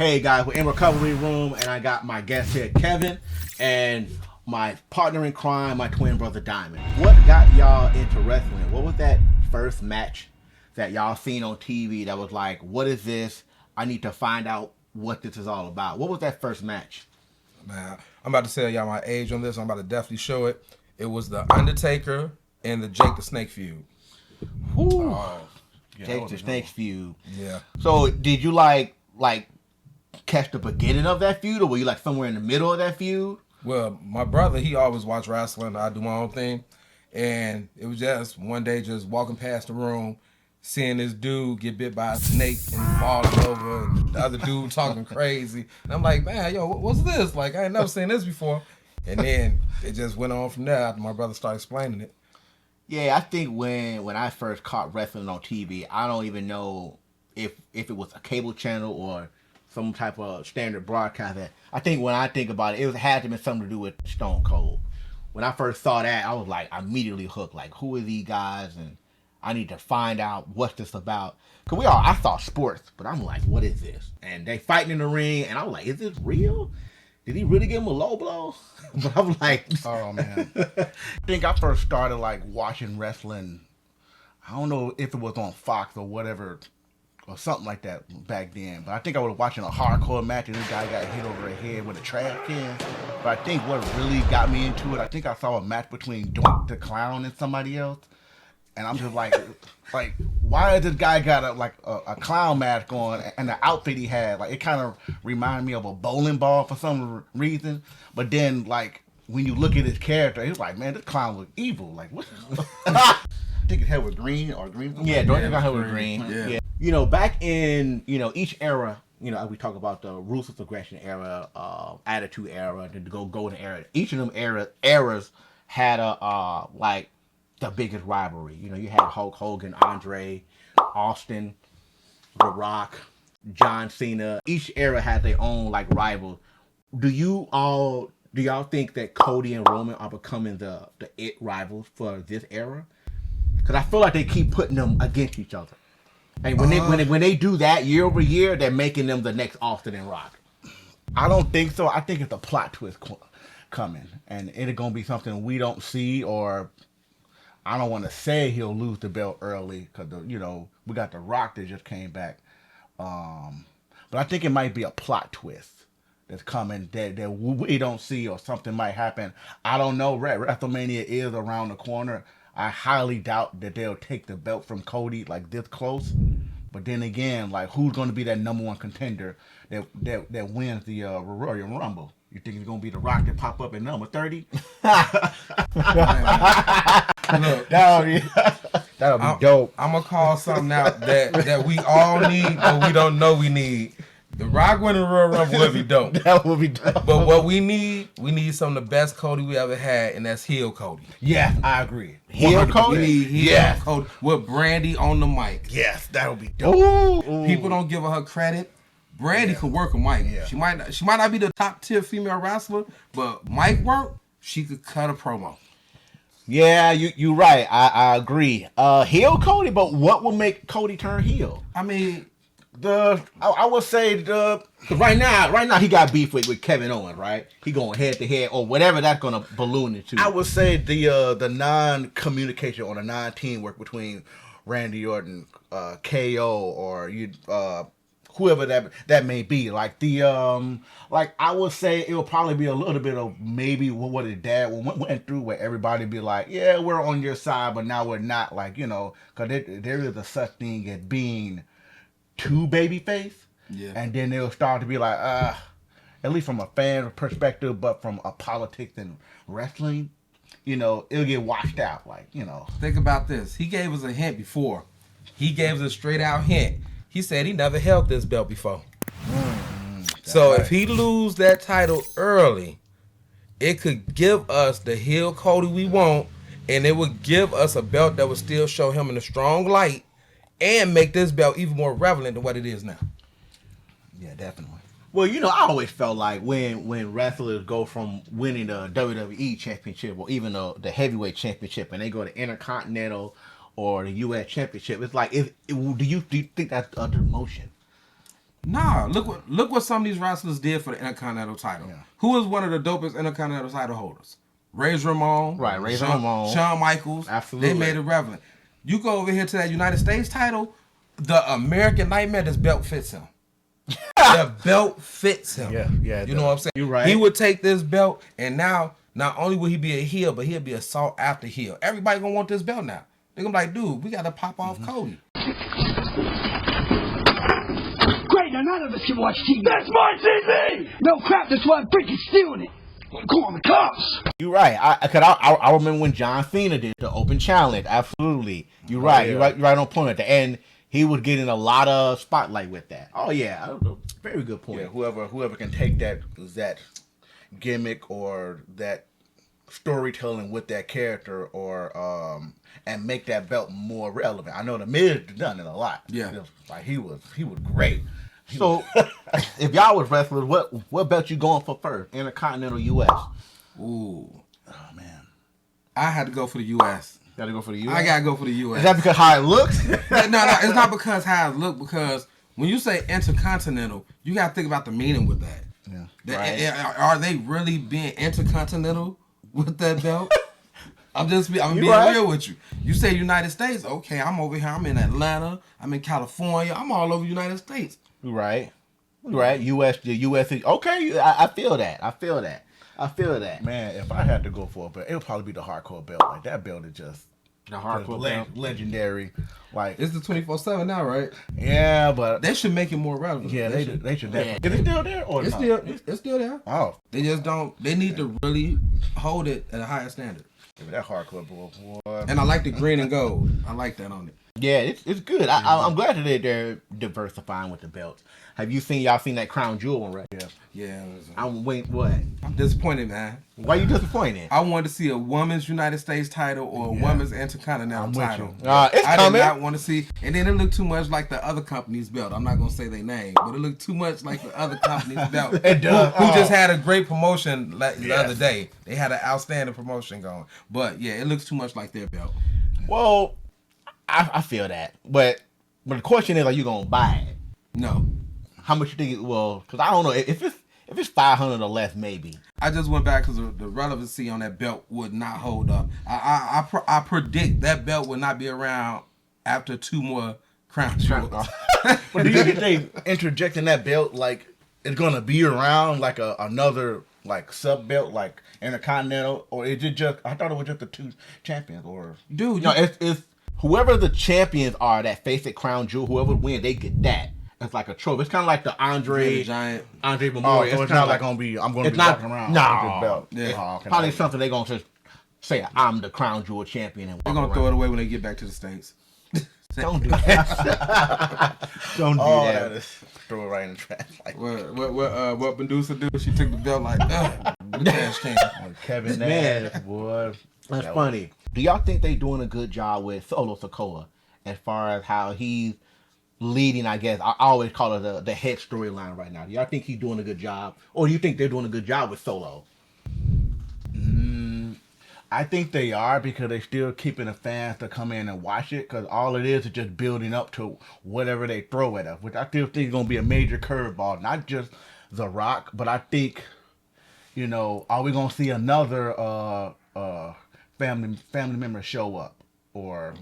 Hey guys, we're in recovery room, and I got my guest here, Kevin, and my partner in crime, my twin brother, Diamond. What got y'all into wrestling? What was that first match that y'all seen on TV that was like, what is this? I need to find out what this is all about. What was that first match? Man, I'm about to tell y'all my age on this. I'm about to definitely show it. It was the Undertaker and the Jake the Snake feud. Ooh. Jake the Snake feud. Yeah. So did you like catch the beginning of that feud, or were you like somewhere in the middle of that feud? Well, my brother, he always watched wrestling. I do my own thing. And it was just one day just walking past the room, seeing this dude get bit by a snake and falling over, and the other dude talking crazy. And I'm like, man, yo, what's this? Like, I ain't never seen this before. And then it just went on from there after my brother started explaining it. Yeah, I think when I first caught wrestling on TV, I don't even know if it was a cable channel or some type of standard broadcast. I think when I think about it, it had to be something to do with Stone Cold. When I first saw that, I was like immediately hooked. Like, who are these guys? And I need to find out what's this about. Cause I saw sports, but I'm like, what is this? And they fighting in the ring, and I was like, is this real? Did he really give him a low blow? But I'm like, oh man. I think I first started like watching wrestling. I don't know if it was on Fox or whatever, or something like that back then. But I think I was watching a hardcore match, and this guy got hit over the head with a trash can. But I think what really got me into it, I think I saw a match between Doink the Clown and somebody else. And I'm just like, why has this guy got a clown mask on, and the outfit he had, like, it kind of reminded me of a bowling ball for some reason. But then, like, when you look at his character, it's like, man, this clown was evil. Like, what? I think his hair was green or green. Yeah, Doink got hair was green. Yeah. You know, back in, each era, we talk about the ruthless aggression era, attitude era, the golden era. Each of them eras had the biggest rivalry. You had Hulk Hogan, Andre, Austin, The Rock, John Cena. Each era had their own rival. Do y'all think that Cody and Roman are becoming the it rivals for this era? Because I feel like they keep putting them against each other. And when they do that year over year, they're making them the next Austin and Rock. I don't think so. I think it's a plot twist coming, and it's gonna be something we don't see, or I don't want to say he'll lose the belt early because we got The Rock that just came back, but I think it might be a plot twist that's coming that we don't see, or something might happen. I don't know. WrestleMania is around the corner. I highly doubt that they'll take the belt from Cody this close. But then again, who's going to be that number one contender that wins the Royal Rumble? You think it's going to be The Rock that pop up at number 30? Look, that'll be dope. I'm going to call something out that we all need, but we don't know we need. The Rock winning the Royal Rumble would be dope. That would be dope. But what we need some of the best Cody we ever had, and that's heel Cody. Yeah, I agree. Heel Cody? We need heel Cody with Brandy on the mic. Yes, that would be dope. Ooh. People don't give her credit. Brandy could work a mic. Yeah. She might not be the top tier female wrestler, but mic work, she could cut a promo. Yeah, you're right. I agree. Heel Cody, but what will make Cody turn heel? I mean, I would say right now he got beef with Kevin Owens, right? He going head to head or whatever that's gonna balloon into. I would say the non-communication or the non-teamwork between Randy Orton, KO, or whoever that may be. I would say it will probably be a little bit of maybe what his dad went through, where everybody be like, yeah, we're on your side, but now we're not, because there is a such thing as being too babyface. Yeah. And then they'll start to be like, at least from a fan perspective, but from a politics and wrestling, it'll get washed out. Think about this. He gave us a hint before. He gave us a straight out hint. He said he never held this belt before. So if he lose that title early, it could give us the heel Cody we want, and it would give us a belt that would still show him in a strong light and make this belt even more relevant than what it is now. Yeah, definitely. Well, I always felt like when wrestlers go from winning the WWE Championship or even the Heavyweight Championship and they go to Intercontinental or the U.S. Championship, it's like, do you think that's a demotion? Nah, look what some of these wrestlers did for the Intercontinental title. Yeah. Who is one of the dopest Intercontinental title holders? Razor Ramon. Right, Razor Ramon. Shawn Michaels. Absolutely. They made it relevant. You go over here to that United States title, the American Nightmare, this belt fits him. The belt fits him. Yeah. You know what I'm saying? You're right. He would take this belt, and now not only will he be a heel, but he'll be a sought after heel. Everybody gonna want this belt now. They're gonna be like, dude, we gotta pop off Cody. Great, now none of us can watch TV. That's my TV! No crap, that's why I'm freaking stealing it. Call on the cops. You're right. I remember when John Cena did the open challenge. Absolutely. You're right. Yeah. You're right on point at the end. He was getting a lot of spotlight with that. Oh yeah, very good point. Yeah, whoever can take that gimmick or that storytelling with that character, or and make that belt more relevant. I know the Miz done it a lot. Yeah, like he was great. So, if y'all was wrestlers, what belt you going for first? Intercontinental U.S. Ooh, oh man, I had to go for the U.S. Gotta go for the U.S. I gotta go for the U.S. Is that because how it looks? No, it's not because how it looks. Because when you say intercontinental, you gotta think about the meaning with that. Yeah, Are they really being intercontinental with that belt? I'm being real with you. You say United States, okay, I'm over here. I'm in Atlanta. I'm in California. I'm all over the United States. Right. U.S. The U.S. is okay. I feel that. Man, if I had to go for a belt, it would probably be the hardcore belt. Like that belt is just The hardcore belt. Legendary. Like It's the 24/7 now, right? yeah, but They should make it more relevant. yeah, they should. Yeah. Is it still there or It's not? still there. Oh, They just don't. They need to really hold it at a higher standard. that hardcore boy. And I like the green and gold. I like that on it. Yeah, it's good. I'm glad that they're diversifying with the belts. Have you seen that Crown Jewel one, right? Yeah. Yeah. I'm waiting. What? I'm disappointed, man. Why you disappointed? I wanted to see a women's United States title or a women's Intercontinental I'm with title. you. It's I coming. did not want to see, and then it looked too much like the other company's belt. I'm not gonna say their name, but it looked too much like the other company's belt. It does. Who just had a great promotion the other day? They had an outstanding promotion going, but yeah, it looks too much like their belt. Well, I feel that, but the question is, are you gonna buy it? No, How much you think it will? Because I don't know if it's 500 or less, maybe. I just went back because the relevancy on that belt would not hold up. I predict that belt will not be around after 2 more crown jewels. But do you think they interjecting that belt like it's gonna be around like another like sub belt like Intercontinental, or is it just? I thought it was just the 2 champions, or Dude, No, it's whoever the champions are that face at Crown Jewel, whoever wins, they get that. It's like a trophy. It's kind of like the Andre Giant. Memorial. so it's not like gonna be. I'm gonna it's be not- walking around no. with this belt. Yeah. Oh, okay. Probably something they're gonna just say, I'm the Crown Jewel champion, and They're gonna throw it away when they get back to the States. Don't do that. Don't do Oh, that. that is throw it right in the trash. Like What Medusa do? She took the belt like, the trash can. Kevin Man. Nash, boy. That's funny. Do y'all think they doing a good job with Solo Sikoa as far as how he's leading? I guess I always call it the head storyline right now. Do y'all think he's doing a good job, or do you think they're doing a good job with Solo? I think they are, because they're still keeping the fans to come in and watch it, because all it is just building up to whatever they throw at us, which I still think is going to be a major curveball. Not just The Rock, but I think, are we going to see another family member show up? Or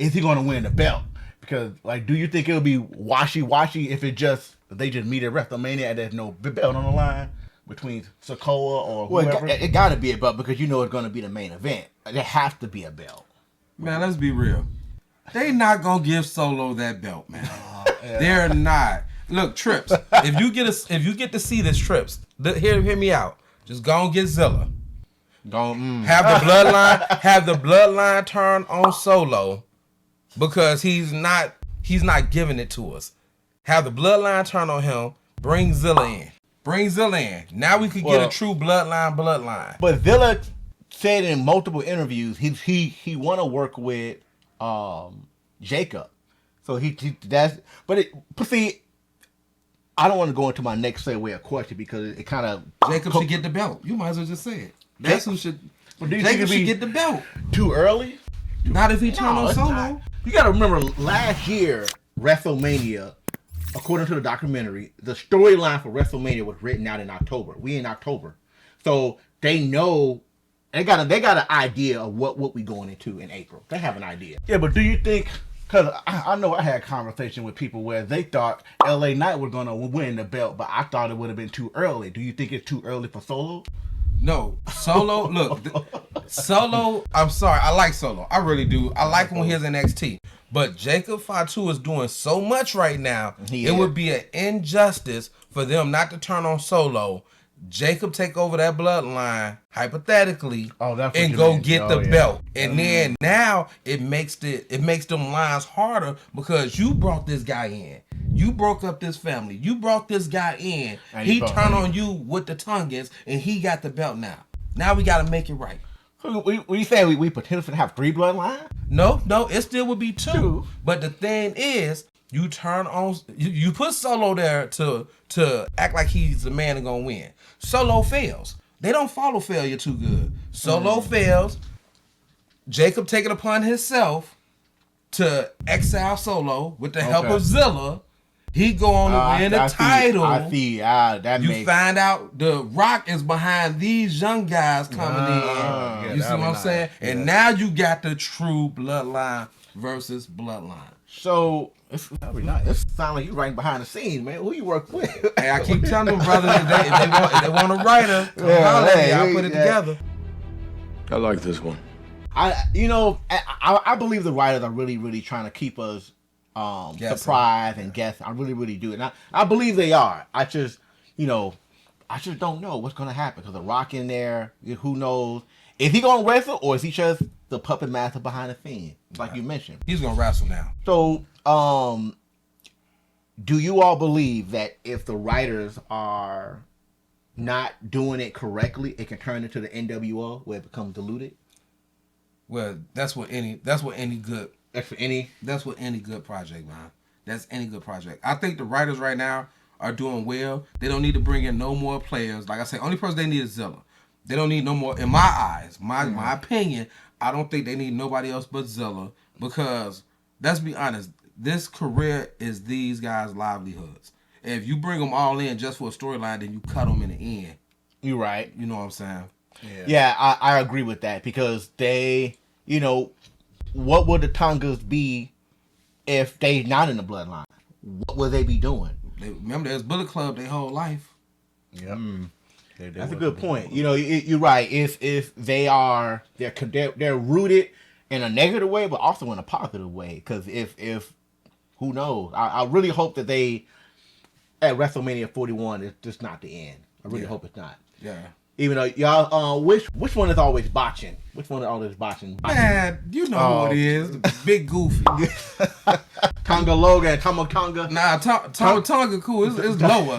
is he going to win the belt? Because, do you think it'll be washy-washy if they just meet at WrestleMania and there's no belt on the line between Sikoa or whoever? It got to be a belt, because it's going to be the main event. There has to be a belt. Man, let's be real. They not gonna give Solo that belt, man. They're not. Look, Trips. If you get to see this, Trips, hear me out. Just go and get Zilla. Have the bloodline turn on Solo, because he's not giving it to us. Have the bloodline turn on him. Bring Zilla in. Now we could get a true bloodline. But Villa said in multiple interviews he want to work with Jacob. So see, I don't want to go into my next segue of question, because it kind of Jacob should get the belt. You might as well just say it. That's who should. Well, do you Jacob think should it'd be get the belt. too early? Not if he turn on it's Solo. not. You got to remember last year WrestleMania, according to the documentary, the storyline for WrestleMania was written out in October. We in October, so they know they got an idea of what we going into in April. They have an idea. Yeah, but do you think? Because I know I had a conversation with people where they thought LA Knight was gonna win the belt, but I thought it would have been too early. Do you think it's too early for Solo? No, Solo. Look, Solo. I'm sorry, I like Solo. I really do. I like him when he's in NXT. But Jacob Fatu is doing so much right now. It would be an injustice for them not to turn on Solo. Jacob take over that bloodline, hypothetically, and go get the belt. And then now it makes them lines harder because you brought this guy in. You broke up this family. You brought this guy in. And he turned on you with the Tongans, and he got the belt now. Now we got to make it right. We saying we potentially have 3 bloodlines? No, it still would be 2. But the thing is, you turn on, you put Solo there to act like he's the man that's gonna win. Solo fails. They don't follow failure too good. Solo fails. Jacob take it upon himself to exile Solo with the help of Zilla. He go on to win the title. I see. You find out The Rock is behind these young guys coming in. You see what I'm saying? Yeah. And now you got the true bloodline versus bloodline. So it's nice. It sounds like you writing behind the scenes, man. Who you work with? Hey, I keep telling them, brother, if they want a writer, I'll put it together. I like this one. I believe the writers are really, really trying to keep us surprised and guessing. I really, really do. And I believe they are. I just don't know what's going to happen because The Rock in there, who knows? Is he going to wrestle or is he just the puppet master behind the scene, like you mentioned? He's going to wrestle now. So, do you all believe that if the writers are not doing it correctly, it can turn into the NWO where it becomes diluted? Well, that's what any good project, man. That's any good project. I think the writers right now are doing well. They don't need to bring in no more players. Like I say, only person they need is Zilla. They don't need no more. In my eyes, my opinion, I don't think they need nobody else but Zilla because let's be honest, this career is these guys' livelihoods. And if you bring them all in just for a storyline, then you cut them in the end. You're right. You know what I'm saying? Yeah, I agree with that because they, what would the Tongas be if they not in the bloodline? What would they be doing? Remember, there's Bullet Club their whole life. Yep. That's a good point. You're right. If they're rooted in a negative way, but also in a positive way. Because if who knows? I really hope that they at WrestleMania 41 it's just not the end. I really hope it's not. Yeah. Even though y'all, which one is always botching? Which one is always botching? Man, you know who it is. The Big Goofy. Tonga Logan, Tama Tonga. Nah, Tonga cool. It's lower.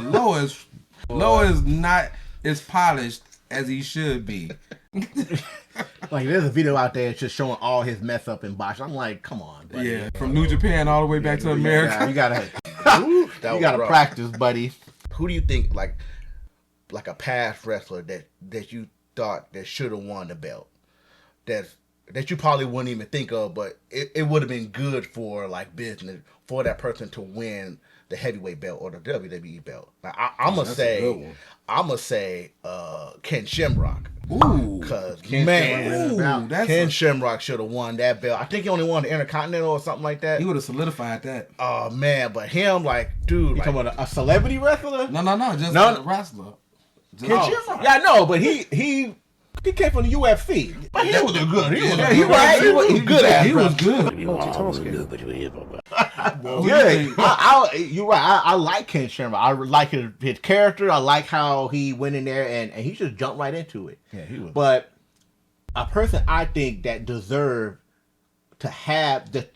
Lower is not as polished as he should be. Like there's a video out there just showing all his mess up and botch. I'm like, come on, buddy. Yeah, from New Japan all the way back to America. You gotta practice, buddy. Who do you think like a past wrestler that you thought that should have won the belt that you probably wouldn't even think of, but it would have been good for like business for that person to win the heavyweight belt or the WWE belt? Like, I'm gonna say Ken Shamrock. Ooh, because Ken Shamrock should have won that belt. I think he only won the Intercontinental or something like that. He would have solidified that. Oh man, but him, like, dude, you talking about a celebrity wrestler? No, just a wrestler. Ken Shamrock. Yeah, no, but he came from the UFC. But he was good. He was good. He was good. You're right. I like Ken Shamrock. I like his character. I like how he went in there and he just jumped right into it. Yeah, he was. But a person I think that deserved to have the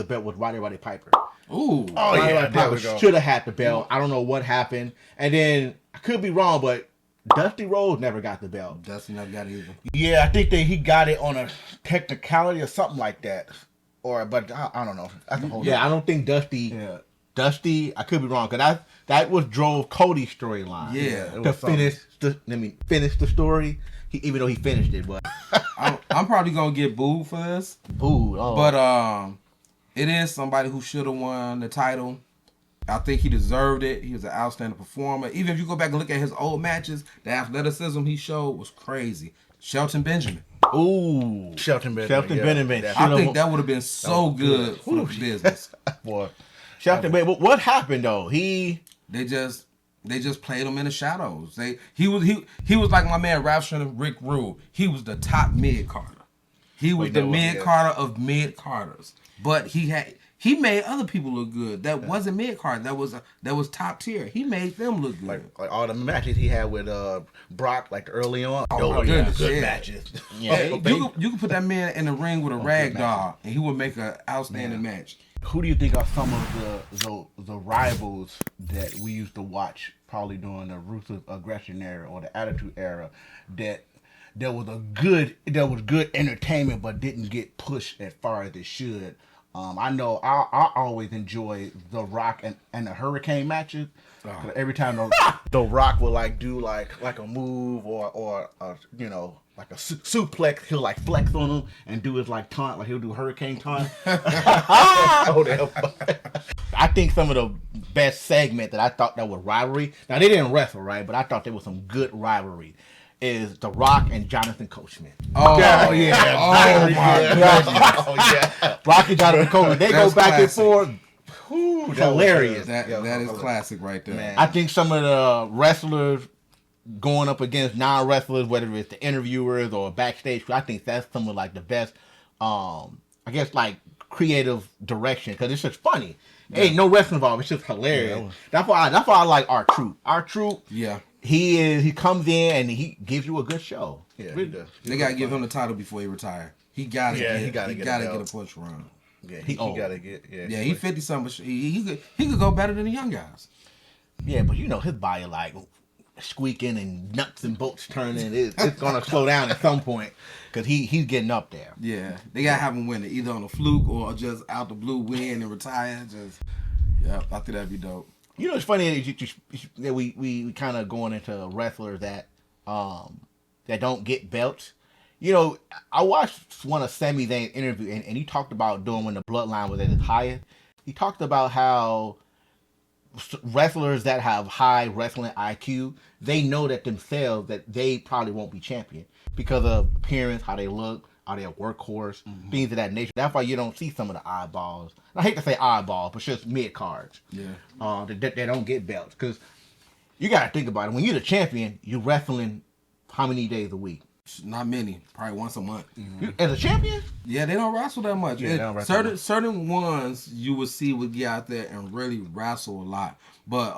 belt was Roddy Piper. Ooh. Roddy Piper should have had the belt. I don't know what happened. And then I could be wrong, but Dusty Rhodes never got the belt. Dusty never got it either. Yeah, I think that he got it on a technicality or something like that. But I don't know. I don't think Dusty. Yeah. Dusty, I could be wrong because that was drove Cody's storyline. Yeah, to finish the story. Even though he finished it, but I'm probably gonna get booed for this. Booed. Oh. But it is somebody who should have won the title. I think he deserved it. He was an outstanding performer. Even if you go back and look at his old matches, the athleticism he showed was crazy. Shelton Benjamin. Ooh, Shelton Benjamin. I think that would have been so good for the business. Boy, Shelton Benjamin. What happened though? They just played him in the shadows. He was like my man Ralph Rick Rude. He was the top mid Carter. He was the mid Carter of mid Carters. But he made other people look good. That wasn't mid Carter. That was top tier. He made them look good. Like all the matches he had with Brock, like early on. Goodness, good matches. Yeah, you can put that man in the ring with a rag doll, and he would make an outstanding match. Who do you think are some of the rivals that we used to watch probably during the Ruthless Aggression era or the Attitude era that was good entertainment but didn't get pushed as far as it should? I know I always enjoy The Rock and the Hurricane matches. Every time the Rock will like do like a move or like a suplex, he'll like flex on him and do his like taunt, like he'll do hurricane taunt. I think some of the best segment that I thought that was rivalry. Now they didn't wrestle, right? But I thought there was some good rivalry. Is The Rock and Jonathan Coachman. Oh yeah! Oh my God! Oh yeah! Rock and Jonathan Coachman. They go back and forth. Ooh, hilarious. That is classic right there. Man. I think some of the wrestlers going up against non-wrestlers, whether it's the interviewers or backstage, I think that's some of like the best. I guess like creative direction because it's just funny. Yeah. Ain't no wrestling involved. It's just hilarious. Yeah. That's why I like our troop. Our troop. Yeah. He comes in and he gives you a good show. Yeah, they gotta give him the title before he retire. He gotta get a push run. Yeah, he gotta get. Yeah, he 50 something. He could go better than the young guys. Yeah, but his body like squeaking and nuts and bolts turning. It's gonna slow down at some point because he's getting up there. Yeah, they gotta have him win it either on a fluke or just out the blue win and retire. I think that'd be dope. It's funny that we kind of going into wrestlers that don't get belts. I watched one of Sami Zayn's interview and he talked about doing when the Bloodline was at its highest. He talked about how wrestlers that have high wrestling IQ, they know that themselves that they probably won't be champion because of appearance, how they look, are they a workhorse, things of that nature. That's why you don't see some of the eyeballs. I hate to say eyeballs, but just mid cards. Yeah. They don't get belts because you got to think about it. When you're the champion, you're wrestling how many days a week? Not many, probably once a month. As a champion? Yeah, they don't wrestle that much. Yeah, they don't wrestle certain ones you would see would get out there and really wrestle a lot. But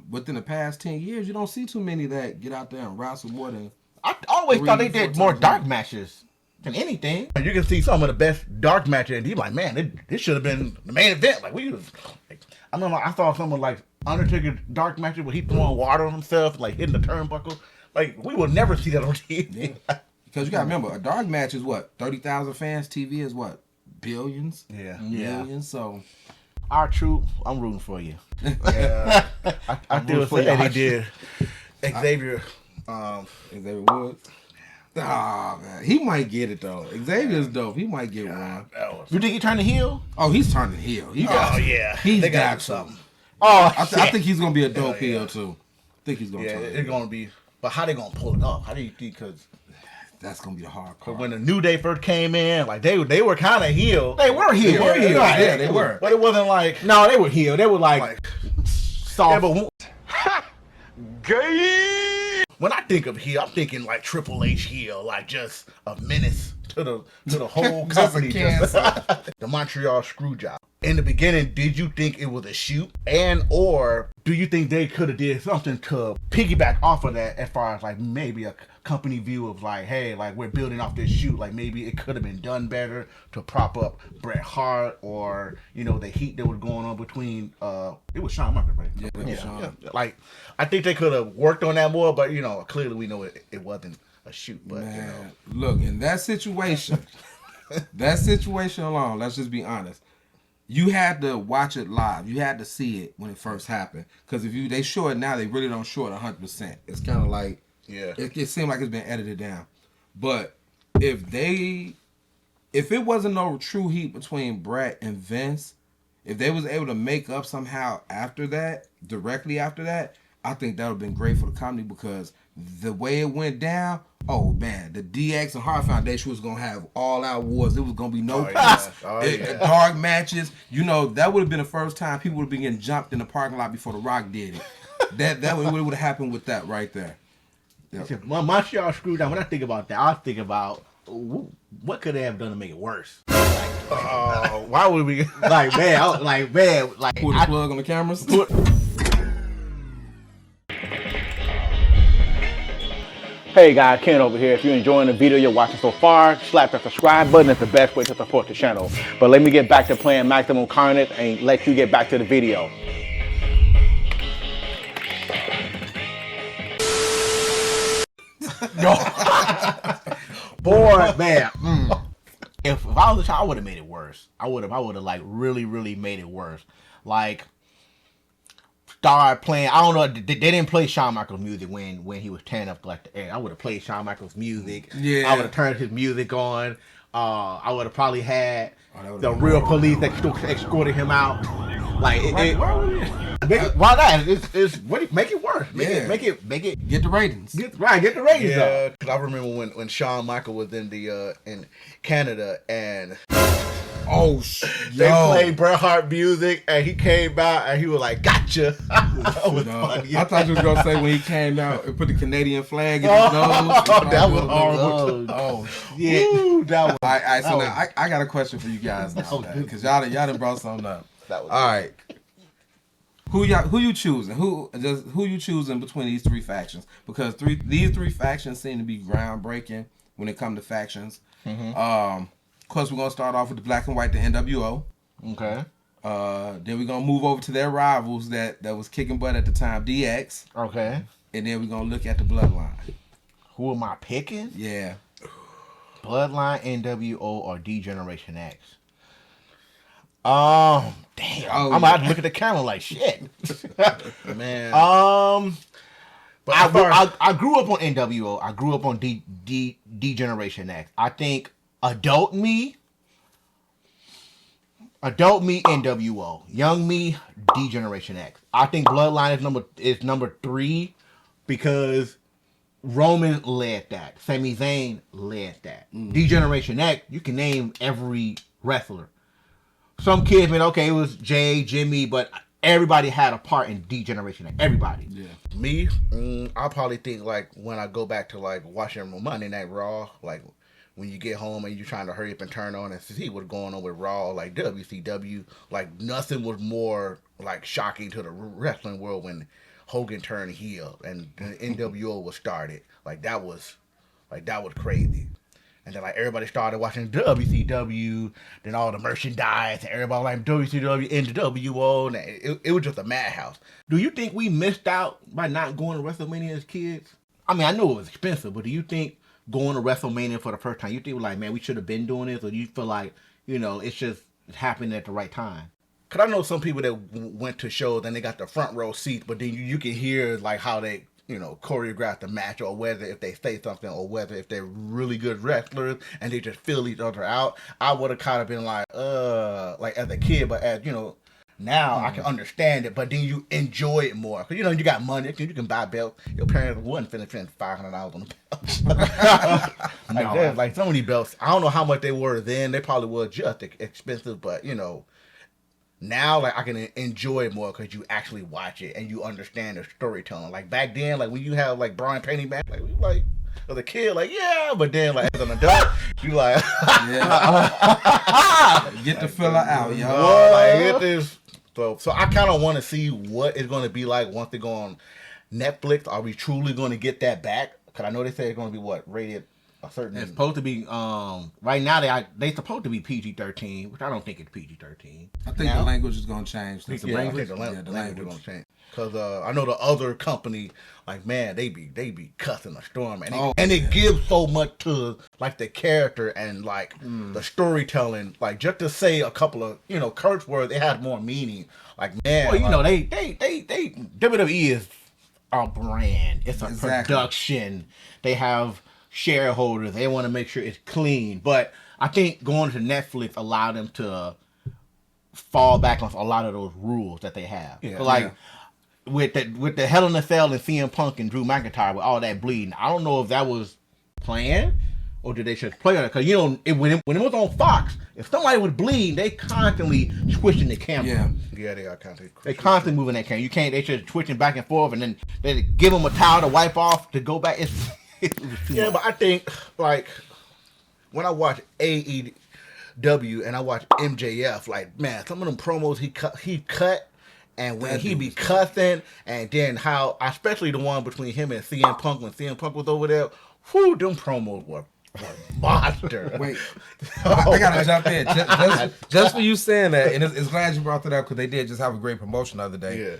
within the past 10 years, you don't see too many that get out there and wrestle more than. I always thought they did more dark matches than anything. And you can see some of the best dark matches, and you're like, man, this should have been the main event. Like I remember I saw some of like Undertaker dark matches where he throwing water on himself, like hitting the turnbuckle. Like we will never see that on TV. Yeah. Because you gotta remember, a dark match is what 30,000 fans. TV is what billions. Yeah, millions. So our troop, I'm rooting for you. Yeah, I feel for that he did. Xavier Woods. Ah, man, he might get it though. Xavier's dope. He might get one. You think he turned the heel? Oh, he's turning heel. He's got something. Oh, I think he's gonna be a dope heel too. I think he's gonna. Yeah, it's gonna be. But how they gonna pull it off? How do you think? Because that's gonna be the hard part. When the New Day first came in, like they were kind of heel. They were heel. Yeah, they were. But it wasn't like they were heel. They were like soft. Yeah, but gay. When I think of heel, I'm thinking like Triple H heel, like just a menace to the whole company. The Montreal Screwjob. In the beginning, did you think it was a shoot, or do you think they could have did something to piggyback off of that, as far as like maybe a company view of like, hey, like we're building off this shoot, like maybe it could have been done better to prop up Bret Hart, or the heat that was going on between it was Shawn Michaels, right? Yeah. Like I think they could have worked on that more, but clearly we know it wasn't a shoot. But man, look, in that situation alone, let's just be honest. You had to watch it live. You had to see it when it first happened. Because if they show it now, they really don't show it 100%. It's kind of like, it seemed like it's been edited down. But if it wasn't no true heat between Bret and Vince, If they was able to make up somehow after that, directly after that, I think that would have been great for the comedy because the way it went down, oh man, the DX and Hart Foundation was gonna have all out wars. There was gonna be no peace. Dark matches. You know, that would have been the first time people would have been getting jumped in the parking lot before The Rock did it. That would have happened with that right there. Yep. Montreal screwed down. When I think about that, I think about what could they have done to make it worse. Why would we? Like man, Put a plug on the cameras. Hey guys, Ken over here. If you're enjoying the video you're watching so far, slap that subscribe button. It's the best way to support the channel. But let me get back to playing Maximum Carnage and let you get back to the video. Boy, man. If I was a child, I would have made it worse. I would have like really made it worse. Like start playing. I don't know. They didn't play Shawn Michaels music when he was tearing up like the air. I would have played Shawn Michaels music. Yeah. I would have turned his music on. I would have probably had the real police that escorted him out. Like why not? Make it worse. Make it Get the ratings. Get the ratings Yeah, up. because I remember when Shawn Michaels was in Canada and they played Bret Hart music and he came out and he was like, "Gotcha." That was funny. I thought you was gonna say when he came out and put the Canadian flag in his nose. That was horrible. Yeah. Ooh, that was. All right, so now I got a question for you guys now, because y'all done brought something up. That was all right. Who you choosing? Who you choosing between these three factions? Because these three factions seem to be groundbreaking when it comes to factions. Of course, we're gonna start off with the black and white, the NWO. Okay. Then we're gonna move over to their rivals that was kicking butt at the time, DX. Okay. And then we're gonna look at the Bloodline. Who am I picking? Yeah. Bloodline, NWO, or D Generation X? Damn. I'm gonna have to look at the camera like shit. Man. But I grew up on NWO. I grew up on D Generation X. I think adult me, NWO. Young me, D Generation X. I think Bloodline is number 3 because Roman led that. Sami Zayn led that. D Generation X, you can name every wrestler. Some kids, man, okay, it was Jay, Jimmy, but everybody had a part in D Generation X. Everybody. Yeah. Me, I'll probably think like when I go back to like watching Monday Night Raw, like when you get home and you're trying to hurry up and turn on and see what's going on with Raw, like WCW, like nothing was more like shocking to the wrestling world when Hogan turned heel and the NWO was started. Like that was crazy. And then like everybody started watching WCW, then all the merchandise, and everybody like WCW, NWO, and it was just a madhouse. Do you think we missed out by not going to WrestleMania as kids? I mean, I know it was expensive, but do you think going to WrestleMania for the first time, you think like, man, we should have been doing this, or do you feel like, it's just happened at the right time? Cause I know some people that went to shows and they got the front row seats, but then you can hear like how they choreograph the match, or whether if they say something, or whether if they're really good wrestlers and they just fill each other out. I would have kind of been like as a kid, but as now I can understand it, but then you enjoy it more because you got money, you can buy belts. Your parents wouldn't spend $500 on the belt. Like some of these belts, I don't know how much they were then. They probably were just expensive, but now, like, I can enjoy it more because you actually watch it and you understand the storytelling. Like, back then, like, when you have, like, Brian Penny back, like, we like, as a kid, like, yeah, but then, like, as an adult, you like, get the filler out, yo. Like, get this. So I kind of want to see what it's going to be like once they go on Netflix. Are we truly going to get that back? Because I know they say it's going to be, rated a certain... It's supposed to be, right now, they supposed to be PG-13, which I don't think it's PG-13. I think the language is going to change. I think the language is going to change. Because I know the other company, like, man, they be cussing a storm. And it gives so much to, like, the character and, like, the storytelling. Like, just to say a couple of, curse words, it has more meaning. Like, man. Well, WWE is a brand. It's a production. They have shareholders. They want to make sure it's clean. But I think going to Netflix allowed them to fall back on a lot of those rules that they have. Yeah, So like with the Hell in a Cell and CM Punk and Drew McIntyre with all that bleeding, I don't know if that was planned or did they just play on it? Because when it was on Fox, if somebody was bleeding, they constantly switching the camera. Yeah, they are constantly. They constantly moving that camera. You can't. They just switching back and forth, and then they give them a towel to wipe off to go back. It was too much. But I think like when I watch AEW and I watch MJF, like man, some of them promos he cut, and when he be cussing, and then how, especially the one between him and CM Punk when CM Punk was over there, whew, them promos were monster. Wait, I gotta jump in just for you saying that, and it's glad you brought that up because they did just have a great promotion the other day. Yeah.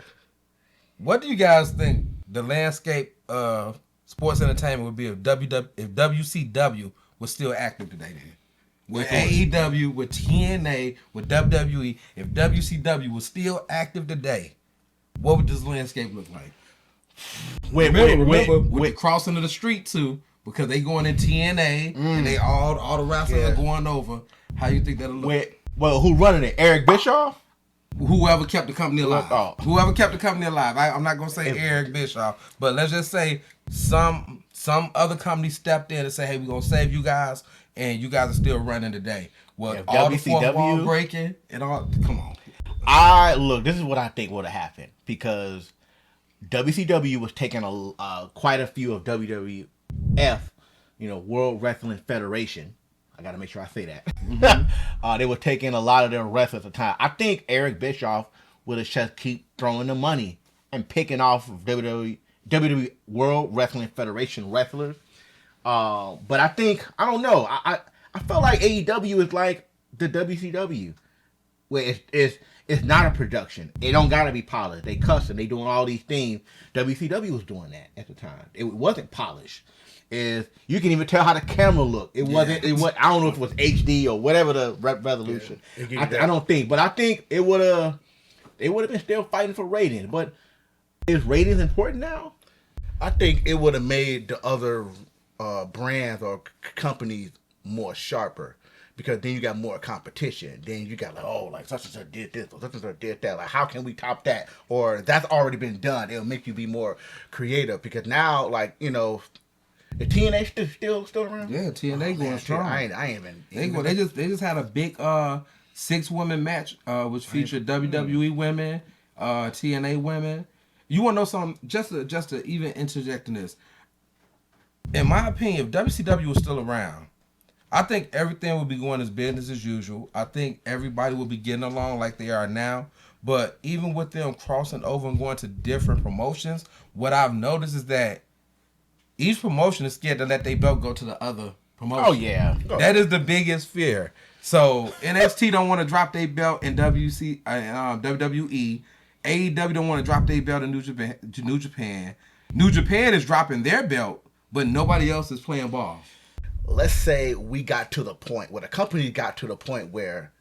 What do you guys think the landscape of sports entertainment would be if WCW was still active today? Then, with AEW, with TNA, with WWE, if WCW was still active today, what would this landscape look like? Remember, with the crossing of the street too. Because they going in TNA and they all the wrestlers are going over. How you think that'll look? Well, who running it? Eric Bischoff? Whoever kept the company alive. Oh. Whoever kept the company alive. I'm not gonna say Eric Bischoff, but let's just say some other company stepped in and say, "Hey, we're gonna save you guys, and you guys are still running today." Well, all the fourth wall breaking and all. Come on. This is what I think would have happened because WCW was taking quite a few of WWF, World Wrestling Federation. I got to make sure I say that. Mm-hmm. They were taking a lot of their wrestlers at the time. I think Eric Bischoff would have just keep throwing the money and picking off of WWE World Wrestling Federation wrestlers. But I don't know. I feel like AEW is like the WCW, where it's not a production. It don't gotta be polished. They cussing. They doing all these things. WCW was doing that at the time. It wasn't polished. You can even tell how the camera looked. It wasn't. I don't know if it was HD or whatever the resolution. I don't think. But I think it would have. They would have been still fighting for ratings. But is ratings important now? I think it would have made the other brands or companies more sharper. Because then you got more competition. Then you got such and such did this, or such and such did that. Like, how can we top that? Or that's already been done. It'll make you be more creative. Because now, the TNA still around. Yeah, TNA going strong. I ain't even. They just had a big 6-woman match, which featured WWE women, TNA women. You want to know something? Just to even interject in this. In my opinion, if WCW was still around, I think everything would be going as business as usual. I think everybody would be getting along like they are now. But even with them crossing over and going to different promotions, what I've noticed is that each promotion is scared to let their belt go to the other promotion. Oh, yeah. That is the biggest fear. So NXT don't want to drop their belt in WWE. AEW don't want to drop their belt in New Japan. New Japan is dropping their belt, but nobody else is playing ball. Let's say we got to the point where the company got to the point where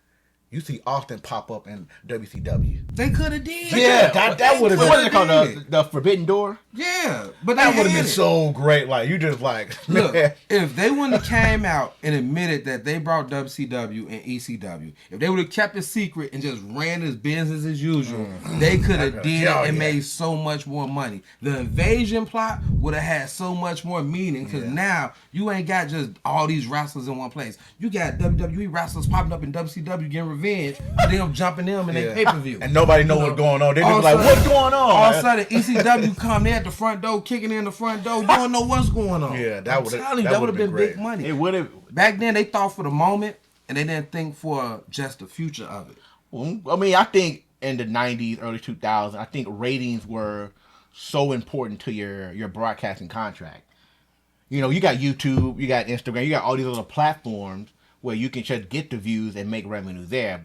you see Austin pop up in WCW. They could have did. Yeah, that would have been. What is it called? The Forbidden Door? Yeah, but that would have been so great. Like, you just look, if they wouldn't have came out and admitted that they brought WCW and ECW, if they would have kept it secret and just ran this business as usual, they could have did it and made so much more money. The invasion plot would have had so much more meaning because now you ain't got just all these wrestlers in one place. You got WWE wrestlers popping up in WCW getting revenge for them jumping them in their pay-per-view. And nobody know what's going on. They just like, what's going on? All of a sudden, ECW come in at the front door, kicking in the front door. You don't know what's going on. Yeah, that would have been big money. It would have. Back then, they thought for the moment, and they didn't think for just the future of it. Well, I mean, I think in the 90s, early 2000s, I think ratings were so important to your broadcasting contract. You got YouTube, you got Instagram, you got all these other platforms where you can just get the views and make revenue there.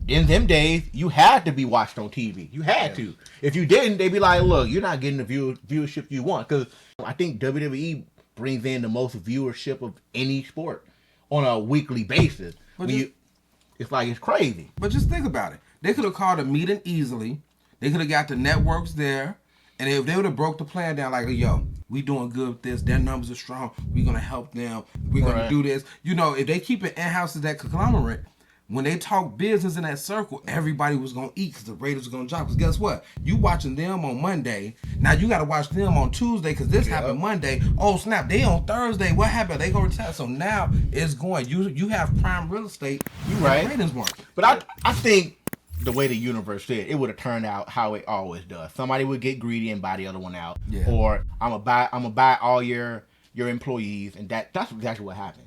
In them days, you had to be watched on TV. You had to. If you didn't, they'd be like, look, you're not getting the viewership you want. Because I think WWE brings in the most viewership of any sport on a weekly basis. It's crazy. But just think about it. They could have called a meeting easily. They could have got the networks there. And if they would have broke the plan down like, yo, we doing good with this. Their numbers are strong. We're going to help them. We're going to do this. If they keep it in-house as that conglomerate, when they talk business in that circle, everybody was going to eat because the ratings were going to drop. Because guess what? You watching them on Monday. Now you got to watch them on Tuesday because this happened Monday. Oh, snap. They on Thursday. What happened? They going to retire. So now it's going. You have prime real estate. You right. Ratings market. But I think the way the universe did, it would have turned out how it always does. Somebody would get greedy and buy the other one out. Yeah. Or I'm gonna buy all your employees, and that's exactly what happened.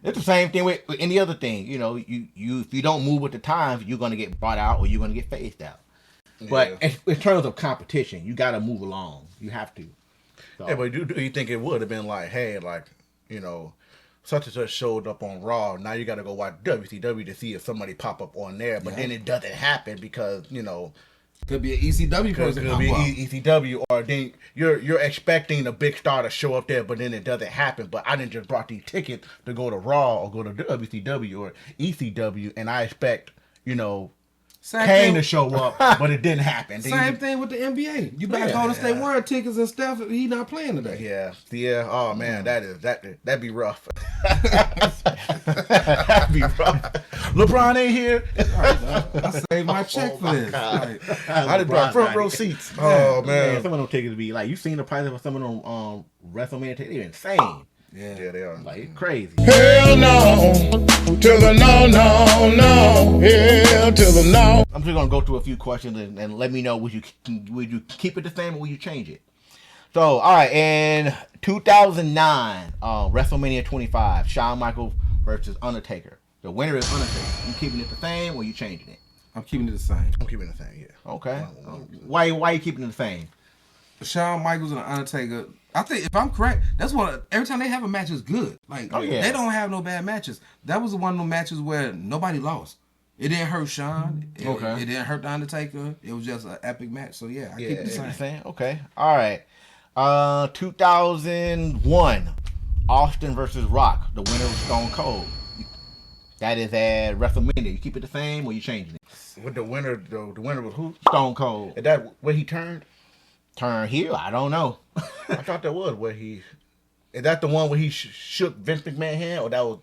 It's the same thing with any other thing. You know, you if you don't move with the times, you're gonna get bought out or you're gonna get phased out. Yeah. But in terms of competition, you gotta move along. You have to. So. Yeah, but do you think it would have been like, hey, like, you know, such and such showed up on Raw. Now you got to go watch WCW to see if somebody pop up on there. But then it doesn't happen because, you know, could be an ECW person. Could be ECW, or then you're expecting a big star to show up there, but then it doesn't happen. But I didn't just brought these tickets to go to Raw or go to WCW or ECW, and I expect, you know, Kane to show up, but it didn't happen. Same thing with the NBA. You better go to State Warrior tickets and stuff. He not playing today. Yeah. Oh man, that'd be rough. That'd be rough. LeBron ain't here. I saved my check for this. Like, I done brought front row seats. Oh man, some of them tickets be like, you seen the price of some of them WrestleMania tickets? They're insane. Yeah, they are. Like, it's crazy. Hell no, to the no, hell to the no. I'm just gonna go through a few questions and let me know would you keep it the same or would you change it? So, all right, in 2009, WrestleMania 25, Shawn Michaels versus Undertaker. The winner is Undertaker. You keeping it the same or you changing it? I'm keeping it the same. I'm keeping it the same. Yeah. Okay. Why you keeping it the same? Shawn Michaels and Undertaker. I think if I'm correct, that's what every time they have a match is good. Like they don't have no bad matches. That was one of the matches where nobody lost. It didn't hurt Shawn. It didn't hurt the Undertaker. It was just an epic match. So I keep it the same. Okay. All right. 2001, Austin versus Rock. The winner was Stone Cold. That is at WrestleMania. You keep it the same or you changing it? With the winner was who? Stone Cold. Is that where he turned? Turn heel? I don't know. I thought that was where he. Is that the one where he shook Vince McMahon's hand, or that was?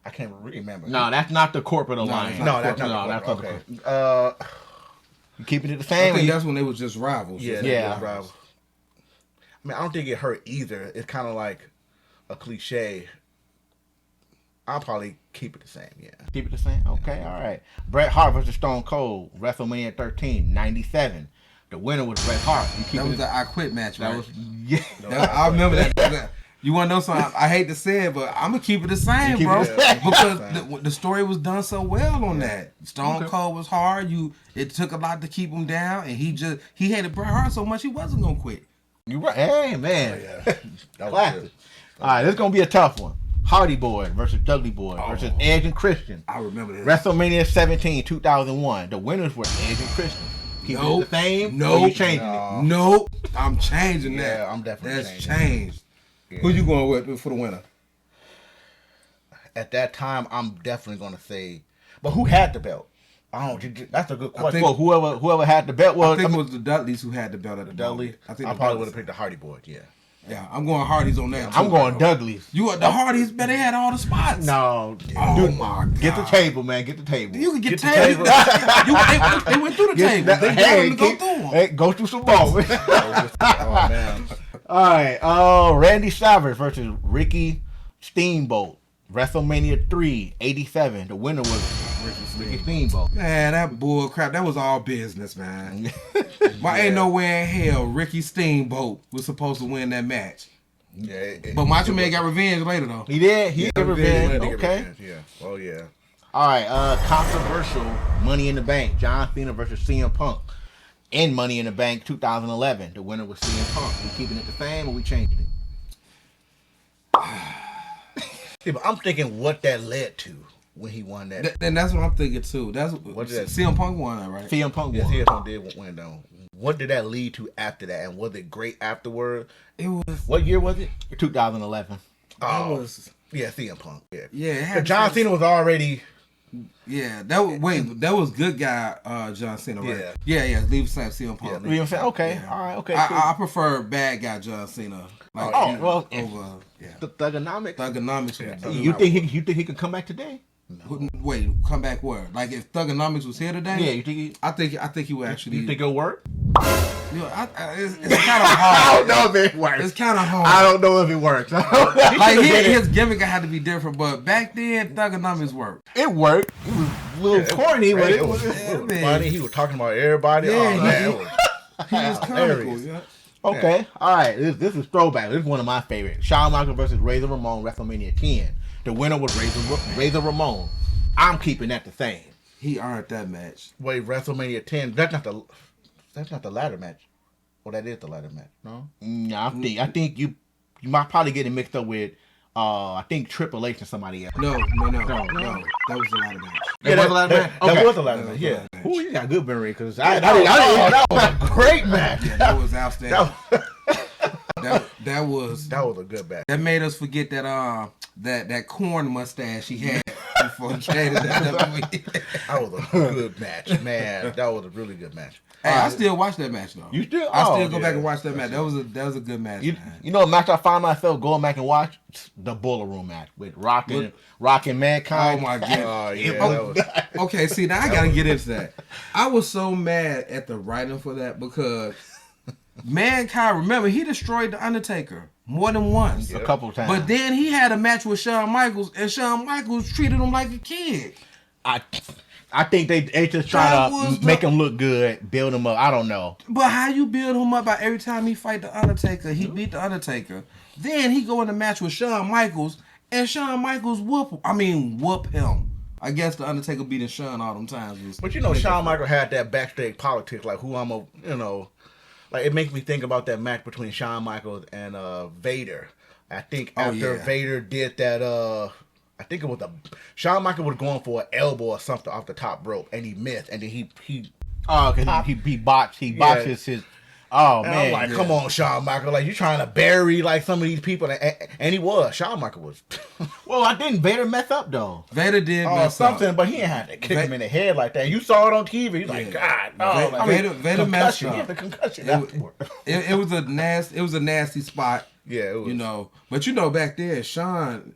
I can't remember. No, that's not the corporate alliance. No, that's not. Okay. You keeping it the same? I think that's when they was just rivals. Yeah. Rivals. I mean, I don't think it hurt either. It's kind of like a cliche. I'll probably keep it the same. Yeah. Keep it the same. Okay. All right. Bret Hart versus Stone Cold. WrestleMania 13, 97. The winner was Bret Hart. That was the I Quit match, right? I remember that. You want to know something? I hate to say it, but I'm going to keep it the same, bro. Because the story was done so well on that. Stone Cold was hard. It took a lot to keep him down, and he hated Bret Hart so much he wasn't going to quit. You right. Hey, man. That was good. All right, this is going to be a tough one. Hardy Boy versus Dudley Boy versus Edge and Christian. I remember this. WrestleMania 17, 2001. The winners were Edge and Christian. Keep it the same? No. You changing it? No. I'm changing that. Yeah, I'm definitely That's changed. Yeah. Who you going with for the winner? At that time, I'm definitely going to say... But who had the belt? I don't. That's a good question. Well, whoever had the belt was... I think it was the Dudleys who had the belt at the Dudley. I think I probably would have picked the Hardy Boys, yeah. Yeah, I'm going Hardys on that. I'm going Dudleys. You want the Hardys, man? They had all the spots. No. Oh my God. Get the table, man. Get the table. You can get the table. They went through the table. They got them to go through them. Hey, go through some more. Oh, man. All right. Randy Savage versus Ricky Steamboat. WrestleMania 3, 87. The winner was Ricky Steamboat. Man, that bull crap. That was all business, man. Ain't no way in hell Ricky Steamboat was supposed to win that match. Yeah, but Macho Man got revenge later, though. He did. He got revenge. Okay. Yeah. Oh, yeah. All right. Controversial Money in the Bank. John Cena versus CM Punk. In Money in the Bank 2011. The winner was CM Punk. We keeping it the same or we changing it? Yeah, but I'm thinking what that led to when he won that. And that's what I'm thinking too. That's what CM Punk won that, right? CM Punk won. Yeah, CM Punk did win though. What did that lead to after that? And was it great afterward? It was. What year was it? 2011. That was. Yeah, CM Punk. Yeah. Yeah. John Cena was already. Yeah, that was good guy John Cena, right? Yeah. Leave aside CM Punk. Yeah, okay. Yeah. All right. Okay. I prefer bad guy John Cena. Like, over the thugonomics. Thugonomics. You think he could come back today? Wait, come back where? Like if Thugonomics was here today? Yeah, you think? I think he would actually. You think it'll work? You know, it's kind of hard. I don't know if it works. It's kind of hard. I don't know if it works. Like his gimmick had to be different, but back then Thugonomics worked. It worked. It was a little corny, but it was funny. He was talking about everybody. Yeah, He was comical. Yeah. Okay, all right. This is throwback. This is one of my favorites. Shawn Michaels versus Razor Ramon, WrestleMania 10. The winner was Razor Ramon. I'm keeping that the same. He earned that match. Wait, WrestleMania 10. That's not the ladder match. Well, that is the ladder match. No. I think you might probably get it mixed up with I think Triple H and somebody else. No. That was the ladder match. That was a ladder match. Okay. That was a ladder match. Yeah. Ooh, you got good memory because that was a great match. Yeah, that was outstanding. That was a good match. That made us forget that corn mustache he had before he came to WWE. That was a good match, man. That was a really good match. Hey, I still watch that match though. You still? I still go back and watch that match. That was a good match. You know, a match I find myself going back and watch the Boiler Room match with Rock and Mankind. Oh my god! Yeah. Okay, see now I gotta get into that. I was so mad at the writing for that because Mankind. Remember, he destroyed the Undertaker more than once, a couple times. But then he had a match with Shawn Michaels, and Shawn Michaels treated him like a kid. I think they just try to make him look good, build him up. I don't know. But how you build him up by every time he fight the Undertaker, he beat the Undertaker. Then he go in a match with Shawn Michaels, and Shawn Michaels whoop him. I guess the Undertaker beating Shawn all them times. But Shawn Michaels had that backstage politics, like like it makes me think about that match between Shawn Michaels and Vader. I think after Vader did that, I think it was Shawn Michaels was going for an elbow or something off the top rope, and he missed, and then he botched his. Oh and man! I'm like, come on, Shawn Michaels, like you trying to bury like some of these people, and he was. Shawn Michaels was. Well, I didn't Vader mess up though. Vader did mess something, up, but he didn't have to kick him in the head like that. You saw it on TV. You're like, God, Vader messed up. He had the concussion. It was a nasty spot. Yeah, it was. But back there, Shawn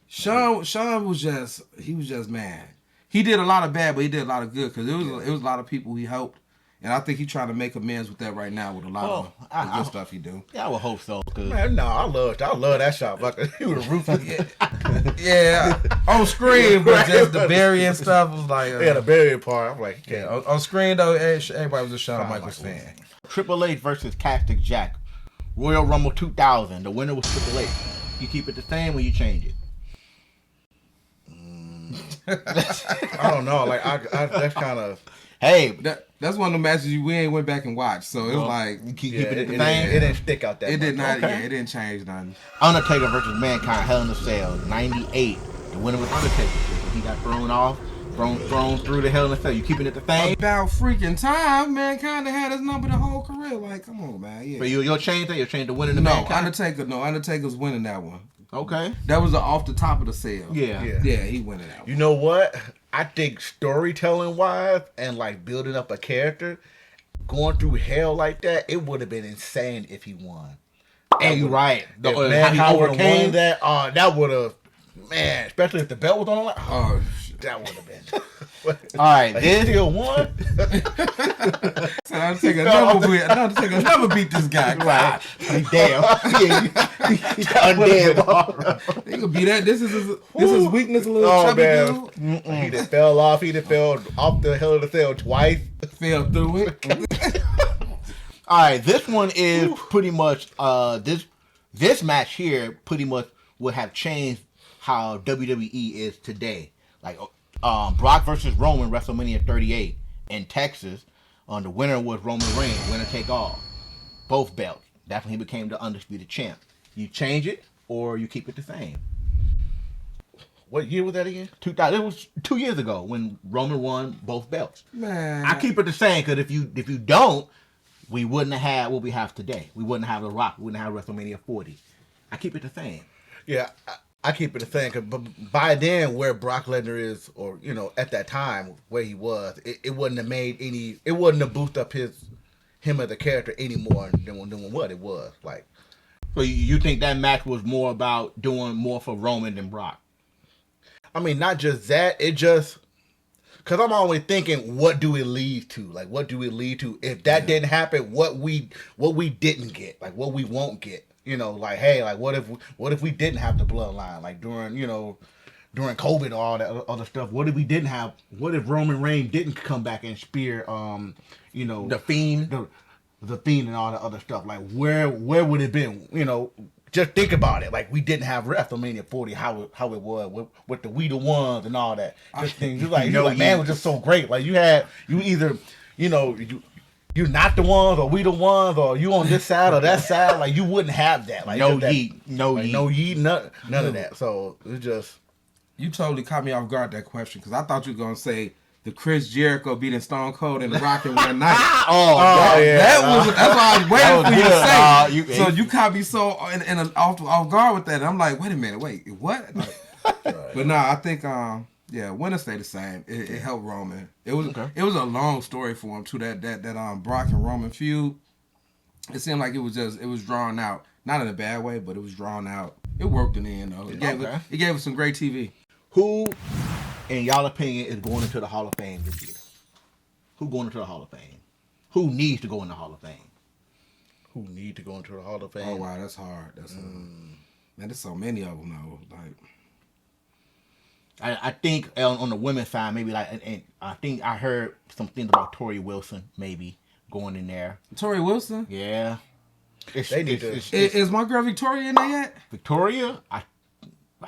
was just mad. He did a lot of bad, but he did a lot of good because it was a lot of people he helped, and I think he's trying to make amends with that right now with a lot of the good stuff he do. Yeah, I would hope so. Man, no, I love that shot. He was ruthless. Yeah, on screen, but just the burying stuff was like the burying part. I'm like, on screen though, everybody was a Shawn Michaels fan. Triple H versus Cactus Jack, Royal Rumble 2000. The winner was Triple H. You keep it the same or you change it? I don't know. Like I that's kind of. Hey, that's one of the matches we ain't went back and watched. So it was like you keep it the same. It didn't stick out that. It did not. Okay. Yeah, it didn't change nothing. Undertaker versus Mankind, Hell in a Cell, 98. The winner was Undertaker. He got thrown through the Hell in a Cell. You keeping it the same? About freaking time, Mankind had his number the whole career. Like, come on, man. Yeah. So you'll change that? You'll change the winner to No, Mankind? Undertaker's winning that one. Okay. That was off the top of the cell. Yeah, he winning that one. You know what? I think storytelling wise and like building up a character, going through hell like that, it would have been insane if he won. And you're right. If he overcame that, that would have, man, especially if the belt was on the line. That would have been. All right, he still won. So Undertaker never beat this guy. Right. Damn. He's undead. He could be that. This is his weakness, a little chubby dude. He just fell off. He just fell off the Hell of the Cell twice. Fell through it. All right, this one is pretty much this match here pretty much would have changed how WWE is today. Like Brock versus Roman, WrestleMania 38 in Texas. The winner was Roman Reigns, winner take all. Both belts. That's when he became the undisputed champ. You change it or you keep it the same. What year was that again? 2000. It was 2 years ago when Roman won both belts. Man, I keep it the same because if you don't, we wouldn't have had what we have today. We wouldn't have The Rock. We wouldn't have WrestleMania 40. I keep it the same. Yeah, I keep it the same. But by then, where Brock Lesnar is, or at that time where he was, it wouldn't have made any. It wouldn't have boosted up him as a character any more than what it was like. So you think that match was more about doing more for Roman than Brock? I mean, not just that. It just because I'm always thinking, what do it lead to? Like, what do it lead to if that didn't happen? What we didn't get, like what we won't get. You know, like hey, like what if we didn't have the bloodline? Like during during COVID or all that other stuff. What if we didn't have? What if Roman Reigns didn't come back and spear the Fiend, the Fiend and all that other stuff? Like where would it been? You know. Just think about it. Like we didn't have WrestleMania 40, how it was with the We the Ones and all that. Just things. You're like, man, it was just so great. Like you either, you're not the ones or we the ones or you on this side or that side. Like you wouldn't have that. Like no yeet, none of that. So it's just you totally caught me off guard that question because I thought you were gonna say the Chris Jericho beating Stone Cold and the Rock in one night. That's what I was waiting for you to say. So you caught me so off guard with that. And I'm like, wait a minute, what? But no, I think winner stayed the same. It helped Roman. It was a long story for him too. That Brock and Roman feud. It seemed like it was drawn out, not in a bad way, but it was drawn out. It worked in the end though. It gave us some great TV. Who, in y'all opinion, is going into the Hall of Fame this year? Who going into the Hall of Fame? Who needs to go in the Hall of Fame? Who need to go into the Hall of Fame? Oh wow, that's hard. Man, there's so many of them though. Like, I think on the women's side, maybe and I think I heard some things about Tori Wilson maybe going in there. Tori Wilson? Yeah. Is my girl Victoria in there yet? Victoria? I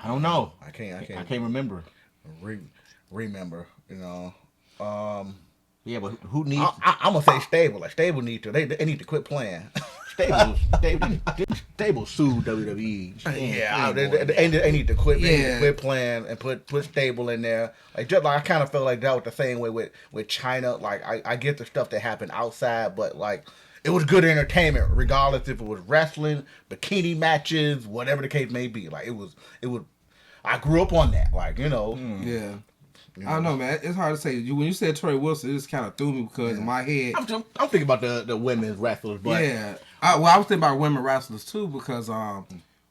don't know. I can't remember. Remember, Yeah, but who needs? I'm gonna say Stable. Like Stable need to. They need to quit playing. Stable sued WWE. They need to quit. They need to quit playing and put Stable in there. Like just like I kind of feel like that was the same way with China. Like I get the stuff that happened outside, but like it was good entertainment, regardless if it was wrestling, bikini matches, whatever the case may be. Like it was. I grew up on that. Like Yeah. I don't know, man. It's hard to say. When you said Tori Wilson, it just kind of threw me because in my head, I'm thinking about the women's wrestlers, but I was thinking about women wrestlers too because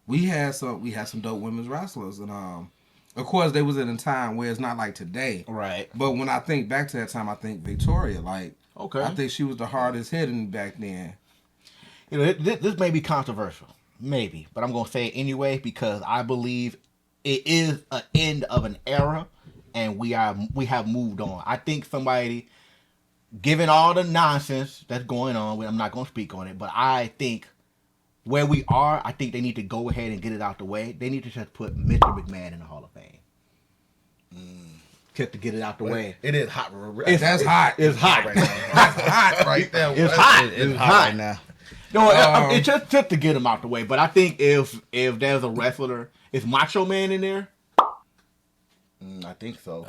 we had some dope women's wrestlers and of course they was in a time where it's not like today, right? But when I think back to that time, I think Victoria, I think she was the hardest hitting back then. This may be controversial, maybe, but I'm gonna say it anyway because I believe it is an end of an era. And we have moved on. I think somebody, given all the nonsense that's going on, I'm not going to speak on it, but I think where we are, I think they need to go ahead and get it out the way. They need to just put Mr. McMahon in the Hall of Fame. Just to get it out the way. It is hot. That's hot. It's hot right now. That's hot right there. It's hot. It's hot right now. No, it's just to get him out the way. But I think if there's a wrestler, is Macho Man in there? I think so.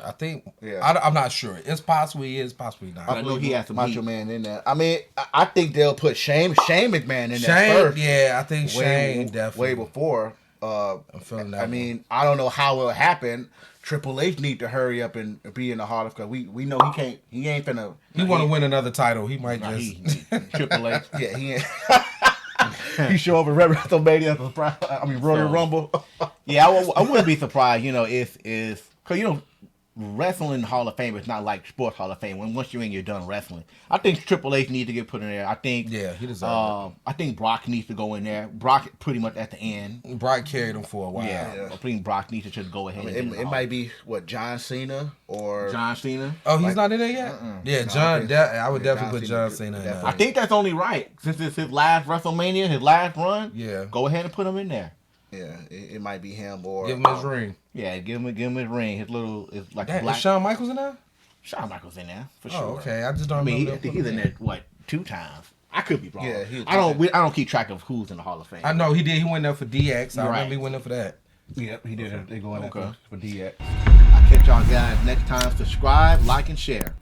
I'm not sure. It's possibly is, possibly not. I know he has some Macho Man in there. I mean, I think they'll put Shane McMahon in there first. Yeah, I think Shane definitely. Way before. I'm feeling that. I mean, I don't know how it'll happen. Triple H need to hurry up and be in the Hall of Fame. We know he can't. He ain't finna. He want to win another title. He might just Triple H. Yeah, he ain't. He show up at WrestleMania. I mean, Royal Rumble. Yeah, I wouldn't be surprised. If because wrestling Hall of Fame is not like sports Hall of Fame. When once you're in, you're done wrestling. I think Triple H needs to get put in there. I think he deserves it. I think Brock needs to go in there. Brock pretty much at the end. Brock carried him for a while. Yeah. I think Brock needs to just go ahead. It might be John Cena or John Cena. Oh, he's not in there yet. Yeah, I would definitely put John Cena in there. I think that's only right since it's his last WrestleMania, his last run. Yeah, go ahead and put him in there. Yeah, it might be him or give him his ring. Yeah, give him his ring. His little is like black. Is Shawn Michaels in there? Shawn Michaels in there for sure. Oh, okay. I just don't. I think he's in there 2 times. I could be wrong. Yeah, I don't keep track of who's in the Hall of Fame. I know he did. He went there for DX. I remember he went there for that. Yep, he did. They going there for DX. I'll catch y'all guys next time. Subscribe, like, and share.